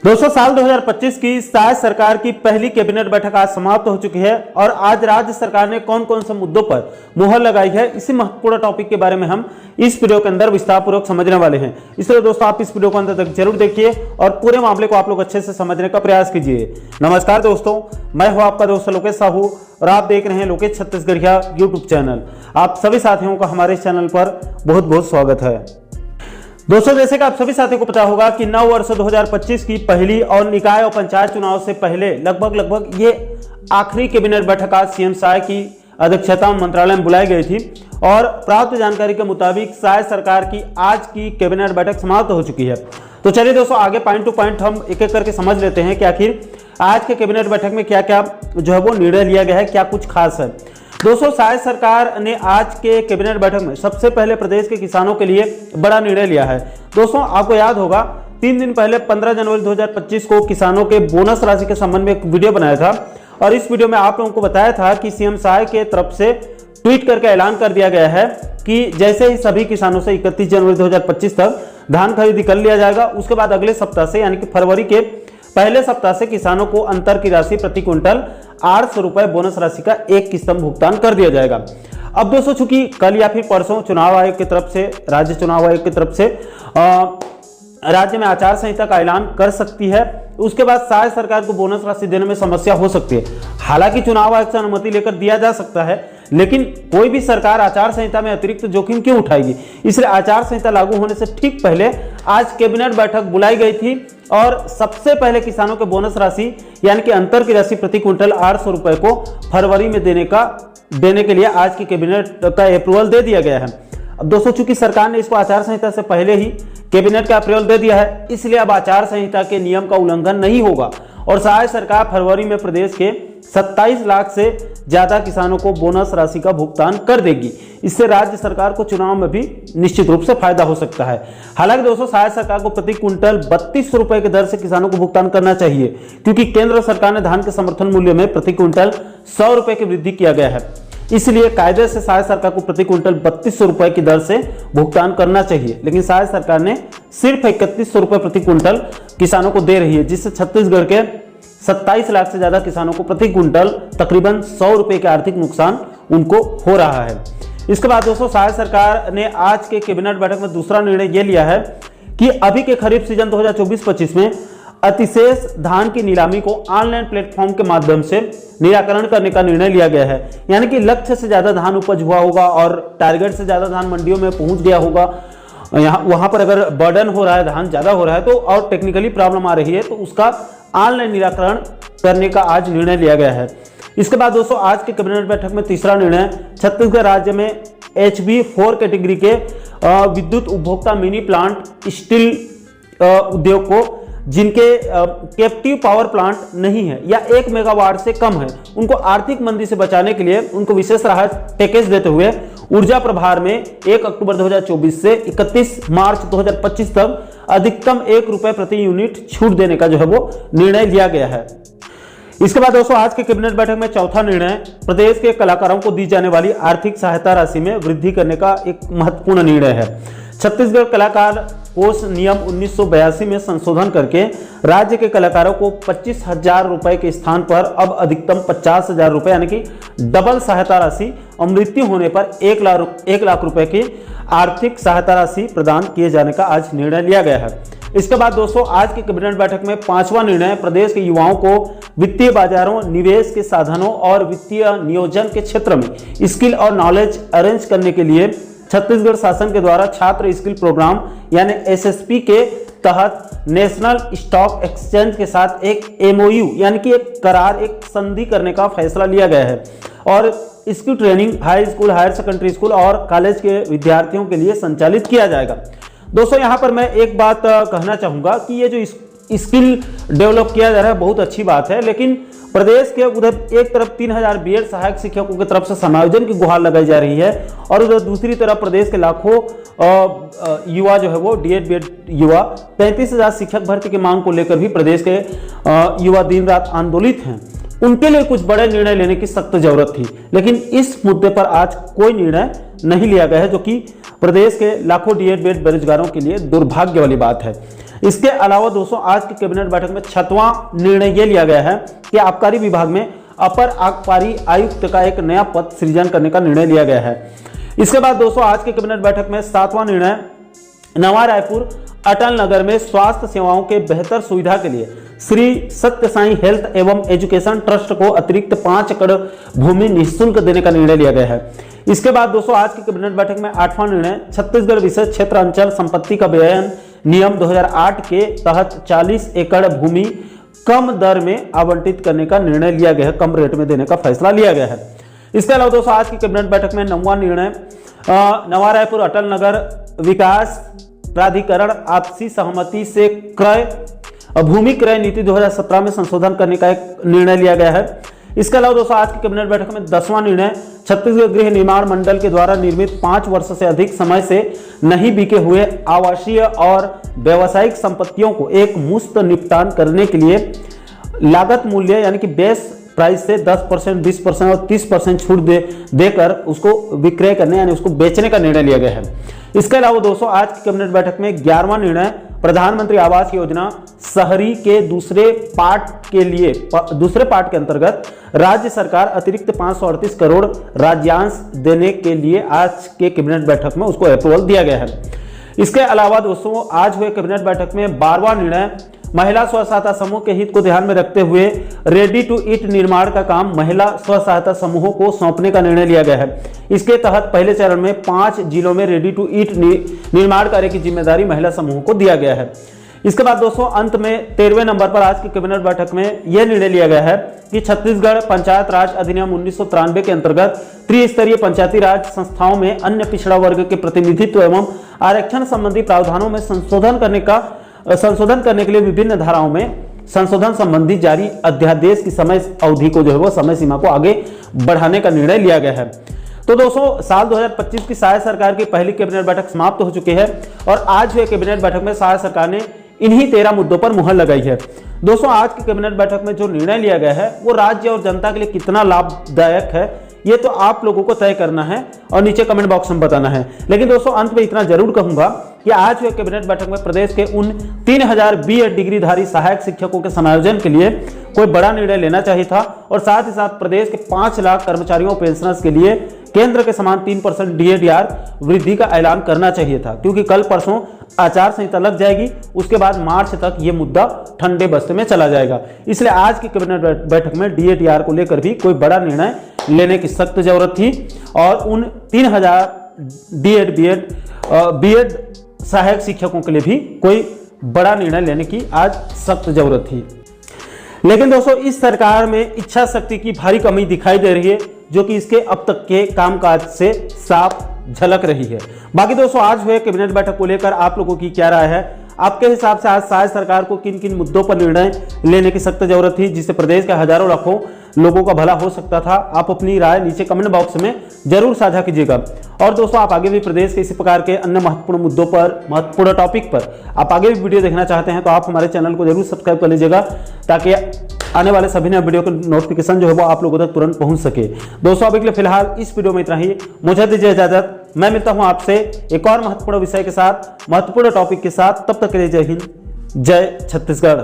दोस्तों, साल 2025 की शायद सरकार की पहली कैबिनेट बैठक आज समाप्त हो चुकी है और आज राज्य सरकार ने कौन कौन से मुद्दों पर मुहर लगाई है, इसी महत्वपूर्ण टॉपिक के बारे में हम इस वीडियो के अंदर विस्तार पूर्वक समझने वाले हैं। इसलिए दोस्तों, आप इस वीडियो को अंत तक जरूर देखिए और पूरे मामले को आप लोग अच्छे से समझने का प्रयास कीजिए। नमस्कार दोस्तों, मैं हूं आपका दोस्त लोकेश साहू और आप देख रहे हैं लोकेश छत्तीसगढ़िया यूट्यूब चैनल। आप सभी साथियों का हमारे इस चैनल पर बहुत बहुत स्वागत है। दोस्तों, जैसे कि आप सभी साथियों को पता होगा कि नव वर्ष 2025 की पहली और निकाय और पंचायत चुनाव से पहले लगभग ये आखिरी कैबिनेट बैठक आज सीएम साय की अध्यक्षता में मंत्रालय में बुलाई गई थी और प्राप्त जानकारी के मुताबिक साय सरकार की आज की कैबिनेट बैठक समाप्त हो चुकी है। तो चलिए दोस्तों, आगे पॉइंट टू पॉइंट हम एक एक करके समझ लेते हैं कि आखिर आज के कैबिनेट बैठक में क्या क्या जो है वो निर्णय लिया गया है, क्या कुछ खास है। दोस्तों, शायद सरकार ने आज के कैबिनेट बैठक में सबसे पहले प्रदेश के किसानों के लिए बड़ा निर्णय लिया है। दोस्तों, आपको याद होगा 3 दिन पहले 15 जनवरी 2025 को किसानों के बोनस राशि के संबंध में एक वीडियो बनाया था और इस वीडियो में आप लोगों को बताया था कि सीएम साय के तरफ से ट्वीट करके ऐलान कर दिया गया है कि जैसे ही सभी किसानों से 31 जनवरी 2025 तक धान खरीदी कर लिया जाएगा, उसके बाद अगले सप्ताह से यानी कि फरवरी के पहले सप्ताह से किसानों को अंतर की राशि प्रति क्विंटल 800 रुपए बोनस राशि का एक किस्त में भुगतान कर दिया जाएगा। अब दोस्तों, चूंकि कल या फिर परसों चुनाव आयोग की तरफ से, राज्य चुनाव आयोग की तरफ से राज्य में आचार संहिता का ऐलान कर सकती है, उसके बाद शायद सरकार को बोनस राशि देने में समस्या हो सकती है। हालांकि चुनाव आयोग से अनुमति लेकर दिया जा सकता है, लेकिन कोई भी सरकार आचार संहिता में अतिरिक्त जोखिम क्यों उठाएगी। इसलिए आचार संहिता लागू होने से ठीक पहले आज कैबिनेट बैठक बुलाई गई थी और सबसे पहले किसानों के बोनस राशि यानी कि अंतर की राशि प्रति क्विंटल 800 रुपए को फरवरी में देने के लिए आज की कैबिनेट का अप्रूवल दे दिया गया है। अब दोस्तों, चूंकि सरकार ने इसको आचार संहिता से पहले ही कैबिनेट का अप्रूवल दे दिया है, इसलिए अब आचार संहिता के नियम का उल्लंघन नहीं होगा और शायद सरकार फरवरी में प्रदेश के 27 लाख से ज्यादा किसानों को बोनस राशि का भुगतान कर देगी। इससे राज्य सरकार को चुनाव में भी निश्चित रूप से फायदा हो सकता है। हालांकि दोस्तों, शायद सरकार को प्रति क्विंटल 32 रुपए की दर से किसानों को भुगतान करना चाहिए, क्योंकि केंद्र सरकार ने धान के समर्थन मूल्य में प्रति क्विंटल 100 रुपए की वृद्धि किया गया है। इसलिए कायदे से शायद सरकार को प्रति क्विंटल 3200 रुपए की दर से भुगतान करना चाहिए, लेकिन शायद सरकार ने सिर्फ 3100 रुपए प्रति क्विंटल किसानों को दे रही है, जिससे छत्तीसगढ़ के 27 लाख से ज्यादा किसानों को प्रति क्विंटल तकरीबन 100 रुपए के आर्थिक नुकसान उनको हो रहा है। इसके बाद दोस्तों, शायद सरकार ने आज के कैबिनेट बैठक में दूसरा निर्णय यह लिया है कि अभी के खरीफ सीजन 2024-25 में अतिशेष धान की नीलामी को ऑनलाइन प्लेटफॉर्म के माध्यम से निराकरण करने का निर्णय लिया गया है। यानी कि लक्ष्य से ज्यादा धान उपज हुआ होगा और टारगेट से ज्यादा धान मंडियों में पहुंच गया होगा, वहां पर अगर बर्डन हो रहा है, धान ज्यादा हो रहा है तो और टेक्निकली प्रॉब्लम आ रही है, तो उसका ऑनलाइन निराकरण करने का आज निर्णय लिया गया है। इसके बाद दोस्तों, आज के कैबिनेट बैठक में तीसरा निर्णय छत्तीसगढ़ राज्य में HB4 कैटेगरी के विद्युत उपभोक्ता मिनी प्लांट स्टील उद्योग को जिनके कैप्टिव पावर प्लांट नहीं है या 1 मेगावाट से कम है, उनको आर्थिक मंदी से बचाने के लिए उनको विशेष राहत पैकेज देते हुए ऊर्जा प्रभार में 1 अक्टूबर 2024 से 31 मार्च 2025 तक अधिकतम 1 रुपए प्रति यूनिट छूट देने का जो है वो निर्णय लिया गया है। इसके बाद दोस्तों, आज के कैबिनेट बैठक में चौथा निर्णय प्रदेश के कलाकारों को दी जाने वाली आर्थिक सहायता राशि में वृद्धि करने का एक महत्वपूर्ण निर्णय है। छत्तीसगढ़ कलाकार कोष नियम 1982 में संशोधन करके राज्य के कलाकारों को 25,000 रुपए के स्थान पर अब अधिकतम 50,000 रुपए यानी कि डबल सहायता राशि और मृत्यु होने पर 1 लाख रुपए की आर्थिक सहायता राशि प्रदान किए जाने का आज निर्णय लिया गया है। इसके बाद दोस्तों, आज की कैबिनेट बैठक में पांचवा निर्णय प्रदेश के युवाओं को वित्तीय बाजारों, निवेश के साधनों और वित्तीय नियोजन के क्षेत्र में स्किल और नॉलेज अरेंज करने के लिए छत्तीसगढ़ शासन के द्वारा छात्र स्किल प्रोग्राम यानी SSP के तहत नेशनल स्टॉक एक्सचेंज के साथ एक MOU यानी कि एक करार, एक संधि करने का फैसला लिया गया है और skill training high school, higher secondary school और कॉलेज के विद्यार्थियों के लिए संचालित किया जाएगा। दोस्तों, यहाँ पर मैं एक बात कहना चाहूँगा कि ये जो स्किल डेवलप किया जा रहा है बहुत अच्छी बात है, लेकिन प्रदेश के उधर एक तरफ 3000 बीएड सहायक शिक्षकों की तरफ से समायोजन की गुहार लगाई जा रही है और उधर दूसरी तरफ प्रदेश के लाखों युवा जो है वो डीएड बीएड युवा 35,000 शिक्षक भर्ती की मांग को लेकर भी प्रदेश के युवा दिन रात आंदोलित हैं। उनके लिए कुछ बड़े निर्णय लेने की सख्त जरूरत थी, लेकिन इस मुद्दे पर आज कोई निर्णय नहीं लिया गया है, जो कि प्रदेश के लाखों डीएड बीएड बेरोजगारों के लिए दुर्भाग्य वाली बात है। इसके अलावा दोस्तों आज की कैबिनेट बैठक में 6वां निर्णय यह लिया गया है कि आबकारी विभाग में अपर आबकारी आयुक्त का एक नया पद सृजन करने का निर्णय लिया गया है। इसके बाद दोस्तों आज की कैबिनेट बैठक में 7वां निर्णय, नवा रायपुर अटल नगर में स्वास्थ्य सेवाओं के बेहतर सुविधा के लिए श्री सत्य साई हेल्थ एवं एजुकेशन ट्रस्ट को अतिरिक्त 5 एकड़ भूमि निःशुल्क देने का निर्णय लिया गया है। इसके बाद दोस्तों आज की कैबिनेट बैठक में 8वां निर्णय, छत्तीसगढ़ विशेष क्षेत्र अंचल संपत्ति का व्ययन नियम 2008 के तहत 40 एकड़ भूमि कम दर में आवंटित करने का निर्णय लिया गया है, कम रेट में देने का फैसला लिया गया है। इसके अलावा दोस्तों आज की कैबिनेट बैठक में 9वां निर्णय, नवा रायपुर अटल नगर विकास प्राधिकरण आपसी सहमति से भूमि क्रय नीति 2017 में संशोधन करने का एक निर्णय लिया गया है। इसके अलावा दोस्तों आज की कैबिनेट बैठक में 10वां निर्णय, छत्तीसगढ़ गृह निर्माण मंडल के द्वारा निर्मित 5 वर्ष से अधिक समय से नहीं बिके हुए आवासीय और व्यावसायिक संपत्तियों को एक मुश्त निपटान करने के लिए लागत मूल्य यानी कि बेस प्राइस से 10%, 20% और 30% छूट देकर उसको विक्रय करने यानी उसको बेचने का निर्णय लिया गया है। इसके अलावा दोस्तों आज की कैबिनेट बैठक में 11वां निर्णय, प्रधानमंत्री आवास योजना शहरी के दूसरे पार्ट के अंतर्गत राज्य सरकार अतिरिक्त 538 करोड़ राज्यांश देने के लिए आज के कैबिनेट बैठक में उसको अप्रूवल दिया गया है। इसके अलावा दोस्तों आज हुए कैबिनेट बैठक में 12वां निर्णय, महिला स्व सहायता समूह के हित को ध्यान में रखते हुए रेडी टू ईट निर्माण का काम महिला स्व सहायता समूहों को सौंपने का निर्णय लिया गया है। इसके तहत पहले चरण में 5 जिलों में रेडी टू ईट निर्माण कार्य की जिम्मेदारी महिला समूहों को दिया गया है। इसके बाद दोस्तों अंत में 13वें नंबर पर आज की कैबिनेट बैठक में यह निर्णय लिया गया है कि छत्तीसगढ़ पंचायत राज अधिनियम 1993 के अंतर्गत त्रिस्तरीय पंचायती राज संस्थाओं में अन्य पिछड़ा वर्ग के प्रतिनिधित्व एवं आरक्षण संबंधी प्रावधानों में संशोधन करने के लिए विभिन्न धाराओं में संशोधन संबंधी जारी अध्यादेश की समय अवधि को जो है वो समय सीमा को आगे बढ़ाने का निर्णय लिया गया है। तो दोस्तों साल 2025 की सहायक सरकार की पहली कैबिनेट बैठक समाप्त हो चुकी है और आज हुए कैबिनेट बैठक में सहायक सरकार ने इन्हीं 13 मुद्दों पर मुहर लगाई है। दोस्तों आज की कैबिनेट बैठक में जो निर्णय लिया गया है वो राज्य और जनता के लिए कितना लाभदायक है ये तो आप लोगों को तय करना है और नीचे कमेंट बॉक्स में बताना है। लेकिन दोस्तों अंत में इतना जरूर कहूंगा कि आज हुए कैबिनेट बैठक में प्रदेश के उन 3000 बीएड डिग्रीधारी सहायक शिक्षकों के समायोजन के लिए कोई बड़ा निर्णय लेना चाहिए था और साथ ही साथ प्रदेश के 5 लाख कर्मचारियों पेंशनर्स के लिए केंद्र के समान 3% डीएडीआर वृद्धि का ऐलान करना चाहिए था, क्योंकि कल परसों आचार संहिता लग जाएगी, उसके बाद मार्च तक ये मुद्दा ठंडे बस्ते में चला जाएगा। इसलिए आज की कैबिनेट बैठक में डीएडीआर को लेकर भी कोई बड़ा निर्णय लेने की सख्त जरूरत थी और उन 3000 बीएड सहायक शिक्षकों के लिए भी कोई बड़ा निर्णय लेने की आज सख्त जरूरत थी। लेकिन दोस्तों इस सरकार में इच्छा शक्ति की भारी कमी दिखाई दे रही है, जो कि इसके अब तक के कामकाज से साफ झलक रही है। बाकी दोस्तों आज हुए कैबिनेट बैठक को लेकर आप लोगों की क्या राय है? आपके हिसाब से आज सहायक सरकार को किन किन मुद्दों पर निर्णय लेने की सख्त जरूरत थी जिससे प्रदेश के हजारों लाखों लोगों का भला हो सकता था? आप अपनी राय नीचे कमेंट बॉक्स में जरूर साझा कीजिएगा। और दोस्तों आप आगे भी प्रदेश के इसी प्रकार के अन्य महत्वपूर्ण मुद्दों पर, महत्वपूर्ण टॉपिक पर आप आगे भी वीडियो देखना चाहते हैं तो आप हमारे चैनल को जरूर सब्सक्राइब कर लीजिएगा, ताकि आने वाले सभी नए वीडियो का नोटिफिकेशन जो है वो आप लोगों तक तुरंत पहुंच सके। दोस्तों अभी के लिए फिलहाल इस वीडियो में इतना ही, मुझे दीजिए इजाजत। मैं मिलता हूं आपसे एक और महत्वपूर्ण विषय के साथ, महत्वपूर्ण टॉपिक के साथ। तब तक के लिए जय हिंद, जय छत्तीसगढ़।